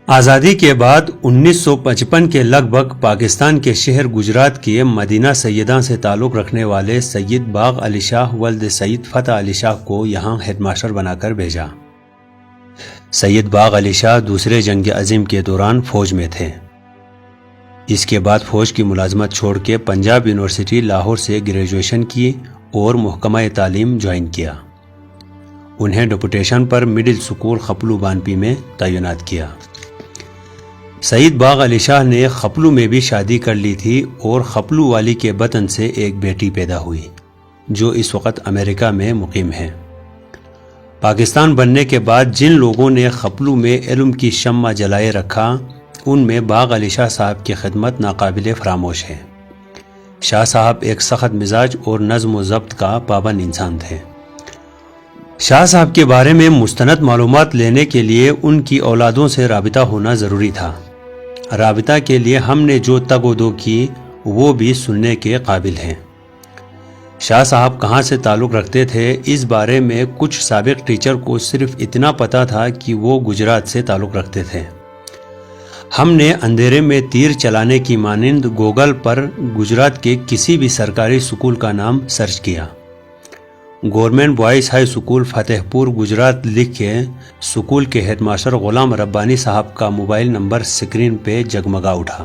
آزادی کے بعد 1955 کے لگ بھگ پاکستان کے شہر گجرات کے مدینہ سیدہ سے تعلق رکھنے والے سید باغ علی شاہ ولد سید فتح علی شاہ کو یہاں ہیڈ ماسٹر بنا کر بھیجا۔ سید باغ علی شاہ دوسرے جنگ عظیم کے دوران فوج میں تھے۔ اس کے بعد فوج کی ملازمت چھوڑ کے پنجاب یونیورسٹی لاہور سے گریجویشن کی اور محکمہ تعلیم جوائن کیا۔ انہیں ڈپوٹیشن پر مڈل سکول خپلو بانپی میں تعینات کیا۔ سید باغ علی شاہ نے خپلو میں بھی شادی کر لی تھی اور خپلو والی کے بطن سے ایک بیٹی پیدا ہوئی جو اس وقت امریکہ میں مقیم ہے۔ پاکستان بننے کے بعد جن لوگوں نے خپلو میں علم کی شمع جلائے رکھا ان میں باغ علی شاہ صاحب کی خدمت ناقابل فراموش ہے۔ شاہ صاحب ایک سخت مزاج اور نظم و ضبط کا پابند انسان تھے۔ شاہ صاحب کے بارے میں مستند معلومات لینے کے لیے ان کی اولادوں سے رابطہ ہونا ضروری تھا۔ رابطہ کے لیے ہم نے جو تگ و دو کی وہ بھی سننے کے قابل ہیں۔ شاہ صاحب کہاں سے تعلق رکھتے تھے اس بارے میں کچھ سابق ٹیچر کو صرف اتنا پتا تھا کہ وہ گجرات سے تعلق رکھتے تھے۔ ہم نے اندھیرے میں تیر چلانے کی مانند گوگل پر گجرات کے کسی بھی سرکاری سکول کا نام سرچ کیا۔ گورنمنٹ بوائز ہائی سکول فتح پور گجرات لکھ کے سکول کے ہیڈ ماسٹر غلام ربانی صاحب کا موبائل نمبر سکرین پہ جگمگا اٹھا۔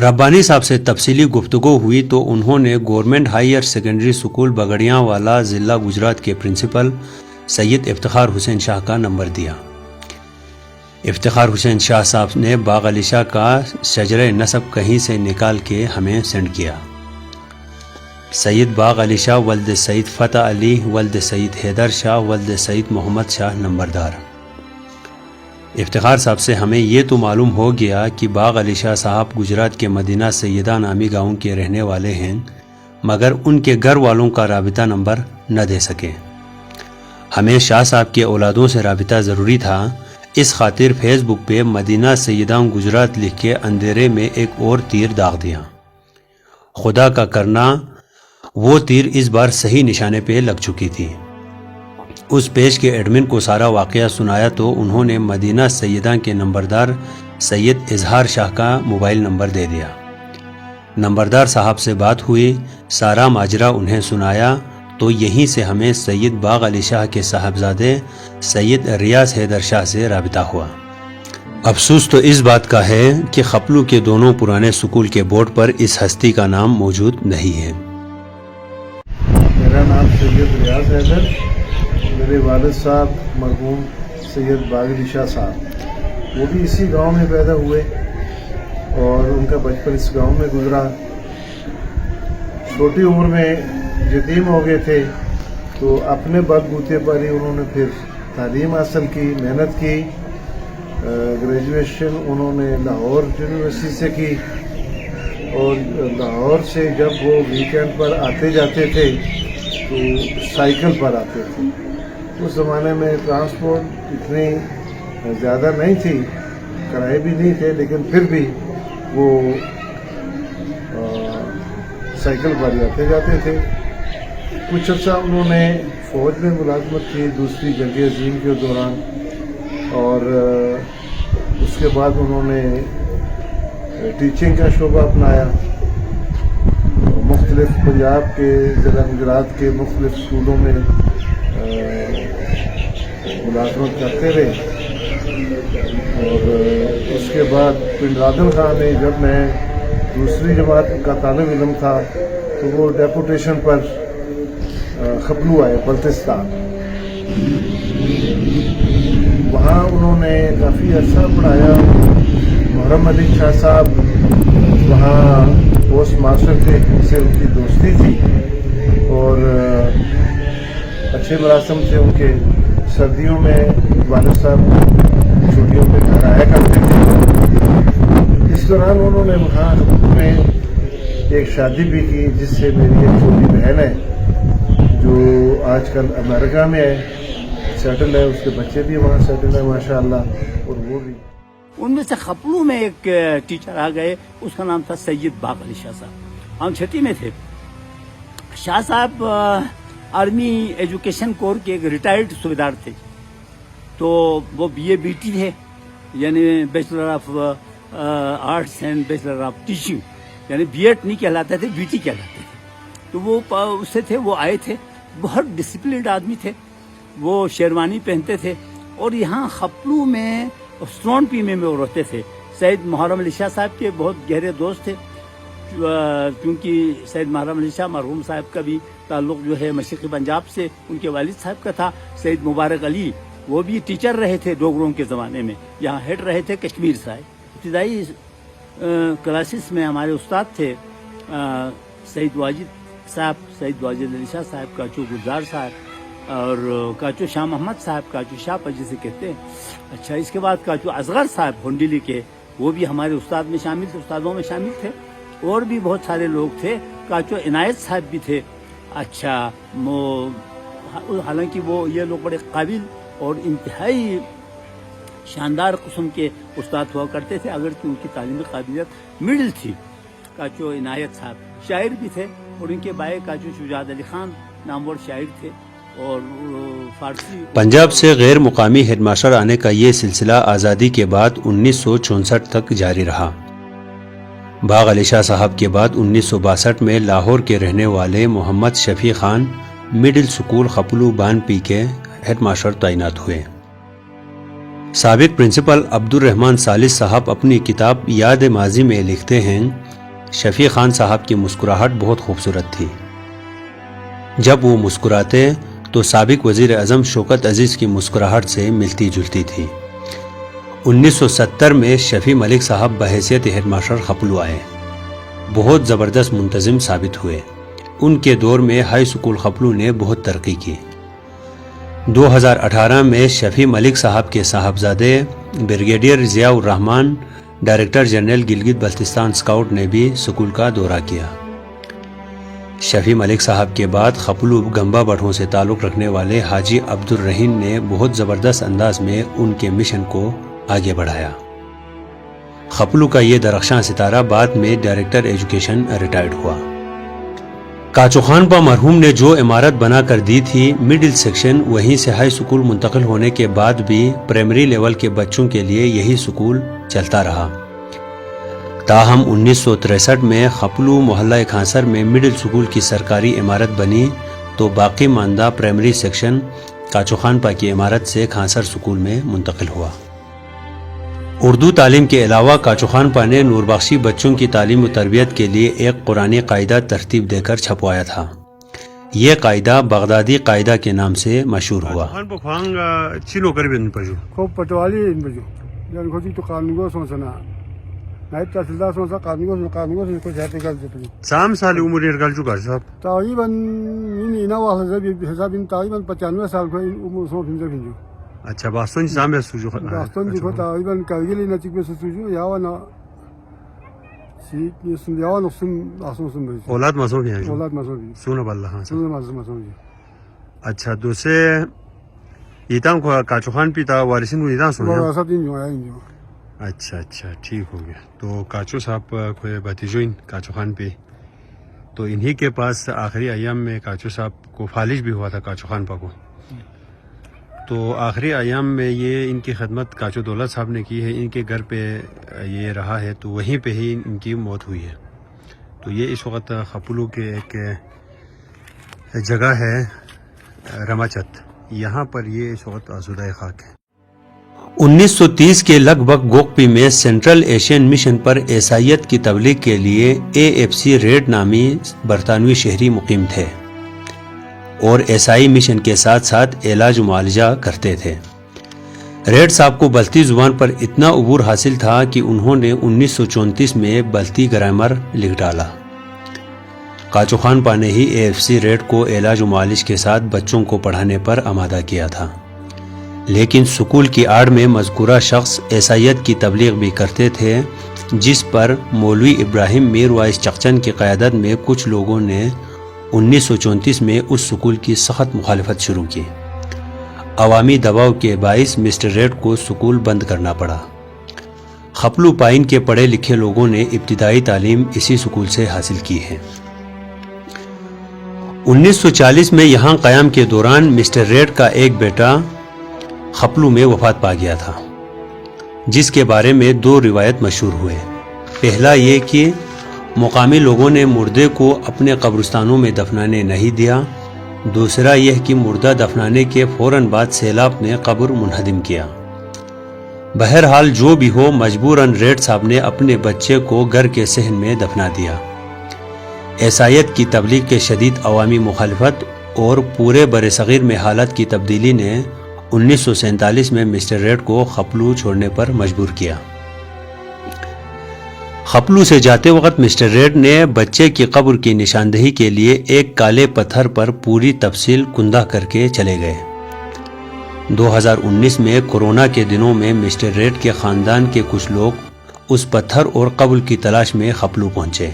ربانی صاحب سے تفصیلی گفتگو ہوئی تو انہوں نے گورنمنٹ ہائر سیکنڈری سکول بگڑیاں والا ضلع گجرات کے پرنسپل سید افتخار حسین شاہ کا نمبر دیا۔ افتخار حسین شاہ صاحب نے باغ علی شاہ کا شجرہ نسب کہیں سے نکال کے ہمیں سینڈ کیا۔ سید باغ علی شاہ ولد سید فتح علی ولد سید حیدر شاہ ولد سید محمد شاہ نمبردار۔ افتخار صاحب سے ہمیں یہ تو معلوم ہو گیا کہ باغ علی شاہ صاحب گجرات کے مدینہ سیدہ نامی گاؤں کے رہنے والے ہیں مگر ان کے گھر والوں کا رابطہ نمبر نہ دے سکے۔ ہمیں شاہ صاحب کے اولادوں سے رابطہ ضروری تھا، اس خاطر فیس بک پہ مدینہ سیدہ گجرات لکھ کے اندھیرے میں ایک اور تیر داغ دیا۔ خدا کا کرنا وہ تیر اس بار صحیح نشانے پہ لگ چکی تھی۔ اس پیج کے ایڈمن کو سارا واقعہ سنایا تو انہوں نے مدینہ سیدہ کے نمبردار سید اظہار شاہ کا موبائل نمبر دے دیا۔ نمبردار صاحب سے بات ہوئی، سارا ماجرا انہیں سنایا تو یہیں سے ہمیں سید باغ علی شاہ کے صاحبزادے سید ریاض حیدر شاہ سے رابطہ ہوا۔ افسوس تو اس بات کا ہے کہ خپلو کے دونوں پرانے سکول کے بورڈ پر اس ہستی کا نام موجود نہیں ہے۔ میرا نام سید ریاض حیدر، میرے والد صاحب مرحوم سید باغ علی شاہ صاحب وہ بھی اسی گاؤں میں پیدا ہوئے اور ان کا بچپن اس گاؤں میں گزرا۔ چھوٹی عمر میں یتیم ہو گئے تھے تو اپنے بل بوتے پر ہی انہوں نے پھر تعلیم حاصل کی، محنت کی۔ گریجویشن انہوں نے لاہور یونیورسٹی سے کی اور لاہور سے جب وہ ویکینڈ پر آتے جاتے تھے تو سائیکل پر آتے تھے۔ اس زمانے میں ٹرانسپورٹ اتنی زیادہ نہیں تھی، کرائے بھی نہیں تھے، لیکن پھر بھی وہ سائیکل پر ہی آتے جاتے تھے۔ کچھ عرصہ انہوں نے فوج میں ملازمت کی دوسری جنگ عظیم کے دوران، اور اس کے بعد انہوں نے ٹیچنگ کا شعبہ اپنایا۔ مختلف پنجاب کے ضلع گجرات کے مختلف اسکولوں میں ملازمت کرتے رہے، اور اس کے بعد پنڈ عادل خان نے جب میں دوسری جماعت کا طالب علم تھا تو وہ ڈیپوٹیشن پر خپلو آئے بلتستان۔ وہاں انہوں نے کافی عرصہ پڑھایا۔ محرم علی شاہ صاحب وہاں پوسٹ ماسٹر تھے، ان سے ان کی دوستی تھی اور اچھے مراسم تھے ان کے۔ سردیوں میں والد صاحب چھٹیوں پہ گھر آیا کرتے تھے۔ اس دوران انہوں نے وہاں میں ایک شادی بھی کی جس سے میری ایک چھوٹی بہن ہے جو آج کل امریکہ میں ہے، سیٹل ہے، اس کے بچے بھی وہاں سیٹل ہیں ماشاءاللہ، اور وہ بھی۔ ان میں سے خپلو میں ایک ٹیچر آ گئے، اس کا نام تھا سید باغ علی شاہ صاحب۔ ہم چھٹی میں تھے۔ شاہ صاحب آرمی ایجوکیشن کور کے ایک ریٹائرڈ صوبیدار تھے، تو وہ BA BT تھے یعنی bachelor of arts and bachelor of teaching, یعنی بی ایڈ نہیں کہلاتے تھے، بی ٹی کہلاتے تھے. تو وہ اس سے تھے، وہ آئے تھے، بہت ڈسپلنڈ آدمی تھے، وہ شیروانی پہنتے تھے، اور یہاں خپلو میں اسٹرون پی میں وہ رہتے تھے. سید محرم علی شاہ صاحب کے بہت گہرے دوست تھے، کیونکہ سید محرم علی شاہ مرحوم صاحب کا بھی تعلق جو ہے مشرقی پنجاب سے ان کے والد صاحب کا تھا. سید مبارک علی وہ بھی ٹیچر رہے تھے ڈوگروں کے زمانے میں، یہاں ہیڈ رہے تھے کشمیر صاحب. ابتدائی کلاسز میں ہمارے استاد تھے سید واجد صاحب، سید واجد علی شاہ صاحب، کاچو گلزار صاحب، اور کاچو شاہ محمد صاحب، کاچو شاہ پر جسے کہتے ہیں. اچھا، اس کے بعد کاچو اصغر صاحب ہنڈیلی کے، وہ بھی ہمارے استاد میں شامل تھے، استادوں میں شامل تھے. اور بھی بہت سارے لوگ تھے، کاچو عنایت صاحب بھی تھے. اچھا، حالانکہ وہ یہ لوگ بڑے قابل اور انتہائی شاندار قسم کے استاد ہوا کرتے تھے، اگرچہ ان کی تعلیمی قابلیت مڈل تھی. کاچو عنایت صاحب شاعر بھی تھے، اور ان کے بھائی کاچو شجاعت علی خان نامور شاعر تھے، اور فارسی. پنجاب سے غیر مقامی ہیڈ ماسٹر آنے کا یہ سلسلہ آزادی کے بعد 1964 تک جاری رہا. باغ علی شاہ صاحب کے بعد 1962 میں لاہور کے رہنے والے محمد شفیع خان مڈل سکول خپلو بان پی کے ہیڈ ماسٹر تعینات ہوئے. سابق پرنسپل عبد الرحمن ثالث صاحب اپنی کتاب یاد ماضی میں لکھتے ہیں، شفیع خان صاحب کی مسکراہٹ بہت خوبصورت تھی. جب وہ مسکراتے تو سابق وزیر اعظم شوکت عزیز کی مسکراہٹ سے ملتی جلتی تھی. 1970 میں شفیع ملک صاحب بحیثیت ہیڈ ماسٹر خپلو آئے. بہت زبردست منتظم ثابت ہوئے. ان کے دور میں ہائی سکول خپلو نے بہت ترقی کی. 2018 میں شفیع ملک صاحب کے صاحبزادے brigadier Zia ur Rahman, director general Gilgit Baltistan scout نے بھی سکول کا دورہ کیا. شفیع ملک صاحب کے بعد خپلو گمبا بٹھوں سے تعلق رکھنے والے حاجی عبد الرحیم نے بہت زبردست انداز میں ان کے مشن کو آگے بڑھایا. خپلو کا یہ درخشاں ستارہ بعد میں ڈائریکٹر ایجوکیشن ریٹائرڈ ہوا. کاچو خان پا مرحوم نے جو عمارت بنا کر دی تھی مڈل سیکشن، وہیں سے ہائی سکول منتقل ہونے کے بعد بھی پرائمری لیول کے بچوں کے لیے یہی سکول چلتا رہا. تاہم 1963 میں خپلو محلہ کھانسر میں مڈل سکول کی سرکاری عمارت بنی تو باقی ماندہ پرائمری سیکشن کاچو خان پا کی عمارت سے کھانسر سکول میں منتقل ہوا. اردو تعلیم کے علاوہ کاچو خان پا نے نور بخشی بچوں کی تعلیم و تربیت کے لیے ایک قرآنی قاعدہ ترتیب دے کر چھپوایا تھا. یہ قاعدہ بغدادی قاعدہ کے نام سے مشہور ہوا. سام سال عمر ارگل چکا صاحب تقریباً 95 سال کو عمر سو پھنجو. اچھا، باستون سام سوجو باستون دیکھو تقریباً کارگل نچک میں سوجو یاوانا سیت نسم یاوانا سم آسون سم بھیج اولاد مسو بھی ہیں، اولاد مسو بھی سونا باللہ. ہاں سونا مسو بھی. اچھا، دوسرے ایتام کو کاچو خان پیتا وارثین کو ایتام سونا. بڑا سب دن جو آیا انجو. اچھا اچھا، ٹھیک ہو گیا. تو کاچو صاحب کو بھتیجوئن کاچو خان پہ، تو انہی کے پاس آخری ایام میں کاچو صاحب کو فالج بھی ہوا تھا کاچو خان پا کو. تو آخری ایام میں یہ ان کی خدمت کاچو دولت صاحب نے کی ہے. ان کے گھر پہ یہ رہا ہے، تو وہیں پہ ہی ان کی موت ہوئی ہے. تو یہ اس وقت خپلو کے ایک جگہ ہے رماچت، یہاں پر یہ اس وقت آسودہ خاک ہے. 1930 کے لگ بھگ گوکپی میں سینٹرل ایشین مشن پر عیسائیت کی تبلیغ کے لیے AFC ریڈ نامی برطانوی شہری مقیم تھے اور عیسائی مشن کے ساتھ ساتھ علاج و معالجہ کرتے تھے. ریڈ صاحب کو بلتی زبان پر اتنا عبور حاصل تھا کہ انہوں نے 1934 میں بلتی گرامر لکھ ڈالا. کاچو خان پا نے ہی AFC ریڈ کو علاج و معالج کے ساتھ بچوں کو پڑھانے پر آمادہ کیا تھا. لیکن سکول کی آڑ میں مذکورہ شخص عیسائیت کی تبلیغ بھی کرتے تھے، جس پر مولوی ابراہیم میر وائس چقچن کی قیادت میں کچھ لوگوں نے 1934 میں اس سکول کی سخت مخالفت شروع کی. عوامی دباؤ کے باعث مسٹر ریڈ کو سکول بند کرنا پڑا. خپلو پائن کے پڑھے لکھے لوگوں نے ابتدائی تعلیم اسی سکول سے حاصل کی ہے. 1940 میں یہاں قیام کے دوران مسٹر ریڈ کا ایک بیٹا خپلو میں وفات پا گیا تھا. جس کے بارے میں 2 روایت مشہور ہوئے۔ پہلا یہ کہ مقامی لوگوں نے مردے کو اپنے قبرستانوں میں دفنانے نہیں دیا، دوسرا یہ کہ مردہ دفنانے کے فوراً بعد سیلاب نے قبر منہدم کیا۔ بہرحال جو بھی ہو، مجبوراً ریڈ صاحب نے اپنے بچے کو گھر کے صحن میں دفنا دیا۔ عیسائیت کی تبلیغ کے شدید عوامی مخالفت اور پورے برصغیر میں حالت کی تبدیلی نے 1947 میں مسٹر ریڈ کو خپلو چھوڑنے پر مجبور کیا۔ خپلو سے جاتے وقت مسٹر ریڈ نے بچے کی قبر کی نشاندہی کے لیے ایک کالے پتھر پر پوری تفصیل کندہ کر کے چلے گئے۔ 2019 میں کورونا کے دنوں میں مسٹر ریڈ کے خاندان کے کچھ لوگ اس پتھر اور قبر کی تلاش میں خپلو پہنچے۔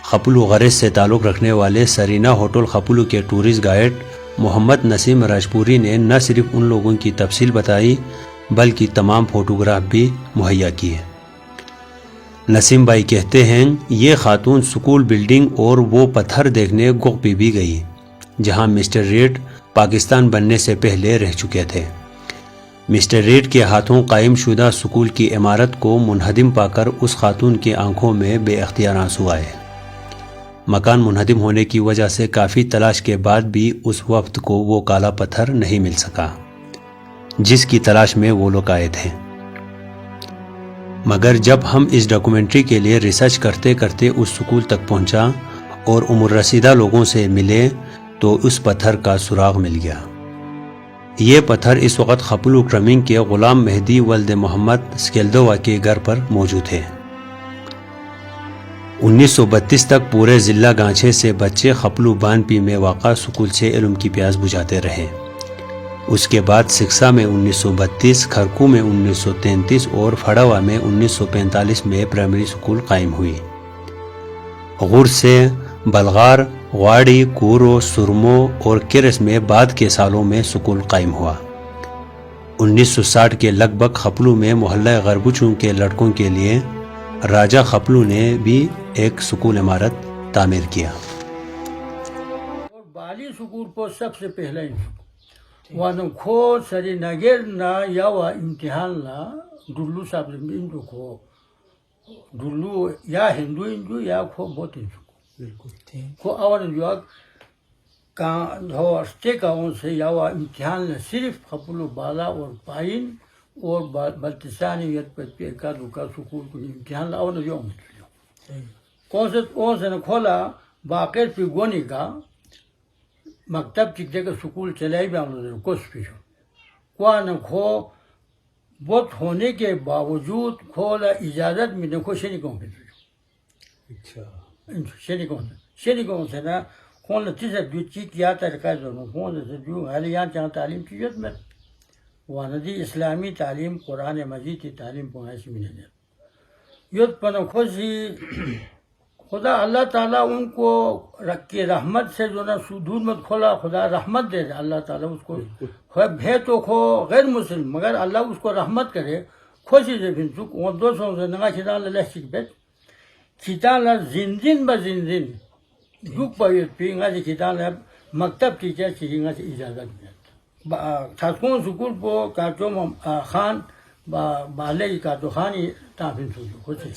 خپلو غرض سے تعلق رکھنے والے سرینا ہوٹل خپلو کے ٹورسٹ گائیڈ محمد نسیم راجپوری نے نہ صرف ان لوگوں کی تفصیل بتائی بلکہ تمام فوٹوگراف بھی مہیا کیے۔ نسیم بھائی کہتے ہیں، یہ خاتون سکول بلڈنگ اور وہ پتھر دیکھنے گوپی بھی گئی جہاں مسٹر ریڈ پاکستان بننے سے پہلے رہ چکے تھے۔ مسٹر ریڈ کے ہاتھوں قائم شدہ سکول کی عمارت کو منہدم پا کر اس خاتون کی آنکھوں میں بے اختیار آنسو آئے۔ مکان منہدم ہونے کی وجہ سے کافی تلاش کے بعد بھی اس وفد کو وہ کالا پتھر نہیں مل سکا جس کی تلاش میں وہ لوگ آئے تھے۔ مگر جب ہم اس ڈاکومنٹری کے لیے ریسرچ کرتے کرتے اس سکول تک پہنچا اور عمر رسیدہ لوگوں سے ملے تو اس پتھر کا سراغ مل گیا۔ یہ پتھر اس وقت خپلو کرمنگ کے غلام مہدی ولد محمد سکیلدوا کے گھر پر موجود ہے۔ 1932 تک پورے ضلع گانچھے سے بچے خپلو بانپی میں واقع سکول سے علم کی پیاس بجھاتے رہے۔ اس کے بعد سکسا میں 1932، کھرکو میں 1933 اور پھڑوا میں 1945 میں پرائمری سکول قائم ہوئی۔ غور سے بلغار، غواڑی، کورو، سرمو اور کرس میں بعد کے سالوں میں سکول قائم ہوا۔ 1960 کے لگ بھگ خپلو میں محلہ غربچوں کے لڑکوں کے لیے راجہ خپلو نے بھی ایک سکول عمارت تعمیر کیا۔ اور بالی سکول کو سب سے پہلا وانو کھو سری نگر نا یا امتحان نا ڈلو صاحب انجو کھو ڈلو یا ہندو یا کھو بہت کھو اول جو ہستے کاؤں سے یا امتحان نا صرف خپلو بالا اور پائن اور بلتستانیت پر کا دکا سکول کو امتحان اول جو کون سے کھولا باقر پی گونی کا مکتب چکتے کا سکول چلائی بھی ہم لوگ کچھ پیشو کوان کھو بہت ہونے کے باوجود کھولا اجازت میں دیکھو شنی کون پیشو شنی کون سے نا کون تیسا جو چیک یا طریقہ دونوں کون سے جو حالی یہاں چاہاں تعلیم چیزت میں واندی اسلامی تعلیم قرآن مجید کی تعلیم پہنچی میں نہیں یوت پنو خوشی خدا اللہ تعالیٰ ان کو رکھ رحمت سے جو نا سدود مت کھولا خدا رحمت دے اللہ تعالیٰ اس کو بھے تو کھو غیر مسلم مگر اللہ اس کو رحمت کرے خوشی سے پھر چک وہ 200 سے نگا کھیتان لے چک بیت کھیتان لا زندین با زندین دکھ پاویت پی انگا سے کھیتان لے مکتب کی چاہ چیز انگا سے اجازت بیت چھاسکون سکول پو کارچو خان بالے کی کارچو خانی تافین سوچو خوشی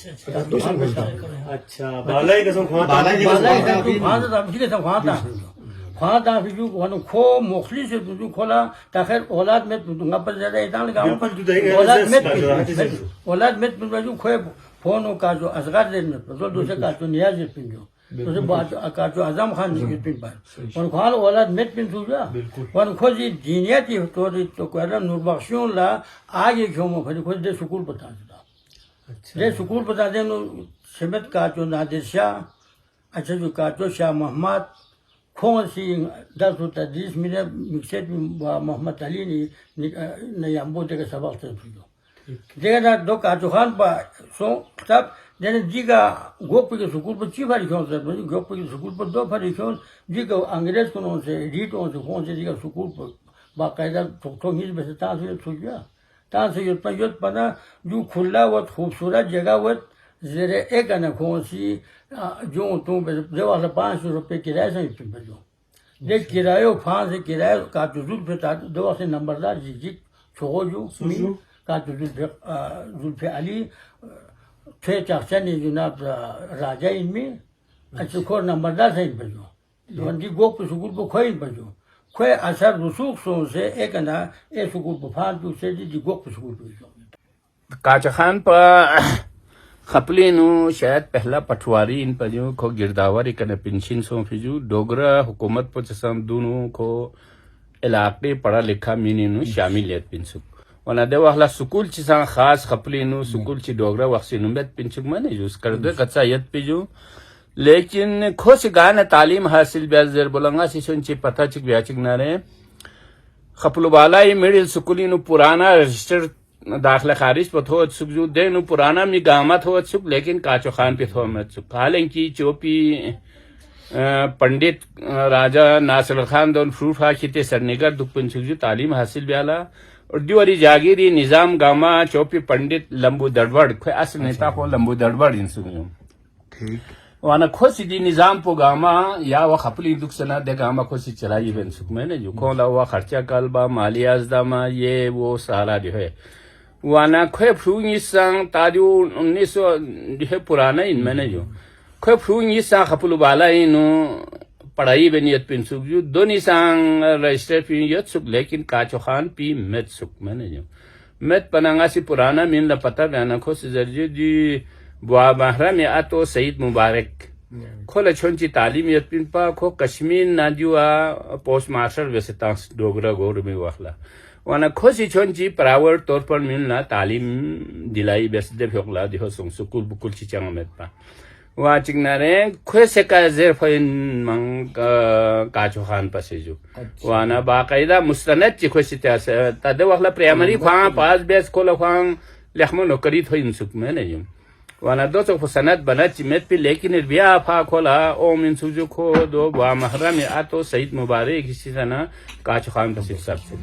اچھا بالائی قسم خواہ تافین جو وانو کھو مخلی سے تو کھولا تاخیر اولاد میں تنگا پر زیادہ ایتان لگا اولاد میں تنگا جو کھوئے فونو کارچو ازغار دیر میں پر دوسرے کارچو نیاز دیر پن جو دوسرے کارچو عظام خان دیر پن پر وانو کھوال اولاد میں پن سوچا وانو خوزی دینیتی توری تو کوئرہ نور بخشیون لا آگے کھومو پھر خوز دے سکول بتا دیتا دے سکول بتا دے نو سمت کارچو نادر شاہ اچھا جو کارچو شاہ محمد کھون سی 10 و تدریس میں مکسیٹ محمد علی نے یامبو دے کے سبق سے سوچو دیکھا نا دو کارچو خان پا سو تب دینے دیگا گوپی کے سکول پر چی پھاری کھون سر گوپی کے سکول پر 2 پھاری کھون دیگا انگریز کنون سے ریٹون سے کھون سے دیگا سکول پر باقاعدہ ٹھونگیز بسے تاں سے سوچیا تاں سے یوت پنا جو کھلا وقت خوبصورت جگہ وقت زیر ایک انا کھون سی جو تو دو والا 500 روپے کرایہ سے پھر بجو دیکھ کرایہ فان سے کرایہ کارچو زول پھر دو سے نمبردار جی چھوڑو جو کاچو زلف علی تھے چاچانی جناب راجا ان میں اچھا کھور نمبر 10 ان پر جو دی گوک پر سکول پر کھوئی ان پر جو کھوئی اثر رسوخ سو سے ایک نا اے سکول پر فان تو سے دی گوک پر سکول پر جو کاچا خان پا خپلی نو شاید پہلا پٹواری ان پر جو کو گرداوری کنے پنشن سو پھر جو ڈوگرا حکومت پر چسام دونوں کو علاقے پڑھا لکھا مینی نو شاملیت پنسک وانا دے واخلا سکول چسان خاص خپلی نو سکول چی ڈوگرا وقت نومیت پنسک مانے جو اس کردے کچا یت پی جو لیکن کھو سے گانا تعلیم حاصل بیاز زیر بولنگا سی سن چی پتہ چک بیا چک نارے خپلو بالائی میڈل سکولی نو پرانا رجسٹر داخلہ خارج پر تھوت سک جو دے نو پرانا می گاما تھوت سک لیکن کاچو خان پہ تھوت سک حالانکہ چوپی پنڈت راجہ ناصر خان دون فروف حاکتے سرنگر دکپن سک جو تعلیم حاصل بیالا اور دیواری جاگیری نظام گاما چوپی پنڈت لمبو دڑبڑ کوئی اصل نیتا کو لمبو دڑبڑ ان سک جو وانا کھوسی دی نظام پو گاما یا وہ خپلی دکھ سنا دے گاما کھوسی چلائی بین سک میں نے جو کھولا ہوا خرچہ کالبا مالی ازداما یہ وہ سارا جو ہے وانا کھوئے پھرونگی سانگ تاجو 1900 جو ہے پرانا ان میں نے جو کھوئے پھرونگی سانگ خپلو بالا انو پڑھائی بینیت پین سک جو دونی سانگ رجسٹر پین یت سک لیکن کاچو خان پی مت سک میں نے جو مت پنانگا سی پرانا من لپتا بیانا کھو سی زرجو دی بوا محرم آتو سید مبارک کھولا چھونچی تعلیمیت پین پا کھو کشمیر ناجوا پوسٹ ماسٹر ویسے تانس ڈوگرا گور میں واخلا وانا کھوسی چھونچی پراور طور پر ملنا تعلیم دلائی بیس دے بھوکلا دیہو سنگ سکول بکل چی چنگا میت پا وہاں چکنارے کھوئے سے کا زیر فین منگ کاچو خان پاسی جو وانا باقاعدہ مستند چی کھوئی سی تیاسا تا دے واخلا پریمری خواہاں پاس بیس کھولا خواہاں لحمو نوکری تھوئی انسک میں نے جو وانا دو سو سند بنا چیمت پی لیکن بیا پھا کھولا او من سوجو کھو دو با محرم آتو سید مبارک اسی طرح کاچو خان پاسی سب سے